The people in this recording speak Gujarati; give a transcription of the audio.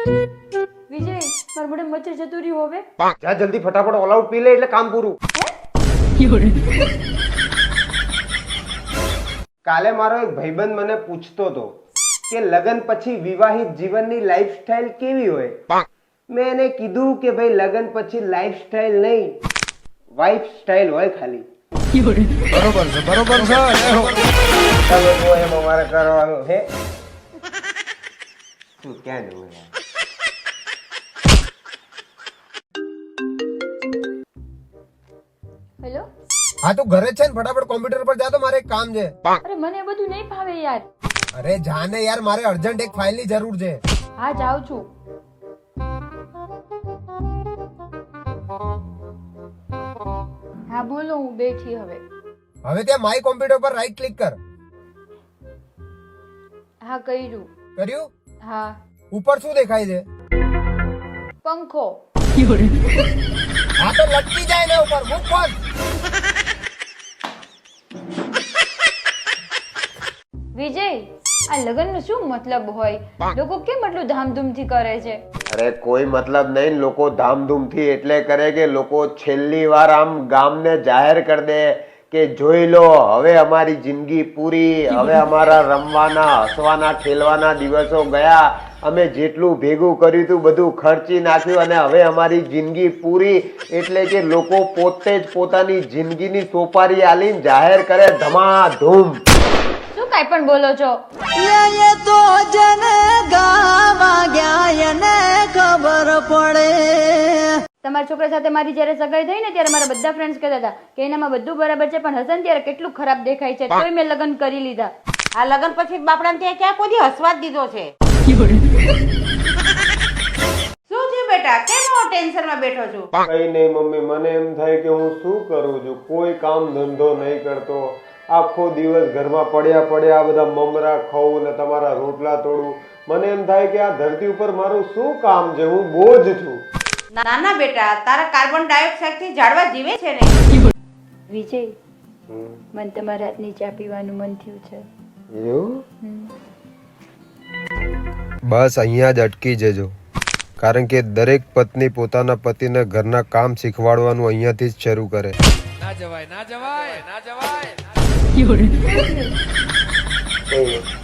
વિજય મારા મોઢે મચ્છર જતું રહ્યું હવે જા જલ્દી ફટાફટ ઓલ આઉટ પી લે એટલે કામ પૂરું. કાલે મારો એક ભાઈબંધ મને પૂછતો હતો કે લગ્ન પછી વિવાહિત જીવનની લાઈફસ્ટાઈલ કેવી હોય. મેં એને કીધું કે ભાઈ લગ્ન પછી લાઈફસ્ટાઈલ નહીં, વાઇફ સ્ટાઈલ હોય ખાલી. બરોબર છે તમે જો એમ અમારે કરવાનું છે. તું ક્યાં જવું યાર? હેલો હા તું ઘરે છે ને? ફટાફટ કોમ્પ્યુટર પર જા તો મારે એક કામ છે. અરે મને એ બધું નહીં ભાવે યાર. અરે જાને યાર, મારે અર્જન્ટ એક ફાઇલ ની જરૂર છે. હા જાઉં છું. હા બોલો હું બેઠી હવે. હવે ત્યાં માય કોમ્પ્યુટર પર રાઈટ ક્લિક કર. હા કર્યું. કર્યું? હા ઉપર શું દેખાય છે? પંખો. હા તો લટકી જાય ને ઉપર. મૂક ફોન. વિજય આ લગ્નનો શું મતલબ હોય? લોકો કેમ આટલું ધામધૂમથી કરે છે? અરે કોઈ મતલબ નહીં. લોકો ધામધૂમથી એટલે કરે કે લોકો છેલ્લી વાર આમ ગામને જાહેર કરી દે કે જોઈ લો હવે અમારી જિંદગી પૂરી, હવે અમારા રમવાના હસવાના ખેલવાના દિવસો ગયા, અમે જેટલું ભેગું કર્યું હતું બધું ખર્ચી નાખ્યું અને હવે અમારી જિંદગી પૂરી. એટલે કે લોકો પોતે જ પોતાની જિંદગીની સોપારી આલીને જાહેર કરે ધમાધૂમ. શું કાઈ પણ બોલો છો? તમારા છોકરા સાથે મારી જયારે સગાઈ થઈ ને ત્યારે મારા બધા ફ્રેન્ડ્સ કહેતા હતા કે એનામાં બધું બરાબર છે, પણ હસન ત્યારે કેટલું ખરાબ દેખાય છે, તોય મેં લગ્ન કરી લીધા. આ લગ્ન પછી બાપડાને ત્યાં ક્યાં કોઈ દી હસવા જ દીધો છે? શું થયું બેટા, કેમ આવો ટેન્શનમાં બેઠો છો? કઈ નહીં મમ્મી, મને એમ થાય કે હું શું કરું છું. કોઈ કામ ધંધો નહીં કરતો, આખો દિવસ ઘરમાં પડ્યા પડ્યા આ બધા મમરા ખાઉં ને તમારા રોટલા તોડું. મને એમ થાય કે આ ધરતી ઉપર મારું શું કામ છે, હું બોજ છું. ના ના બેટા, તારા કાર્બન ડાયોક્સાઇડ થી ઝાડવા જીવે છે ને. વિજય મને તમારા હાથની ચા પીવાનું મન થયું છે. એવું? બસ અહીંયા જ અટકી જજો, કારણ કે દરેક પત્ની પોતાના પતિને ઘરના કામ શીખવાડવાનું અહીંયાથી જ શરૂ કરે. કઈ નહીં.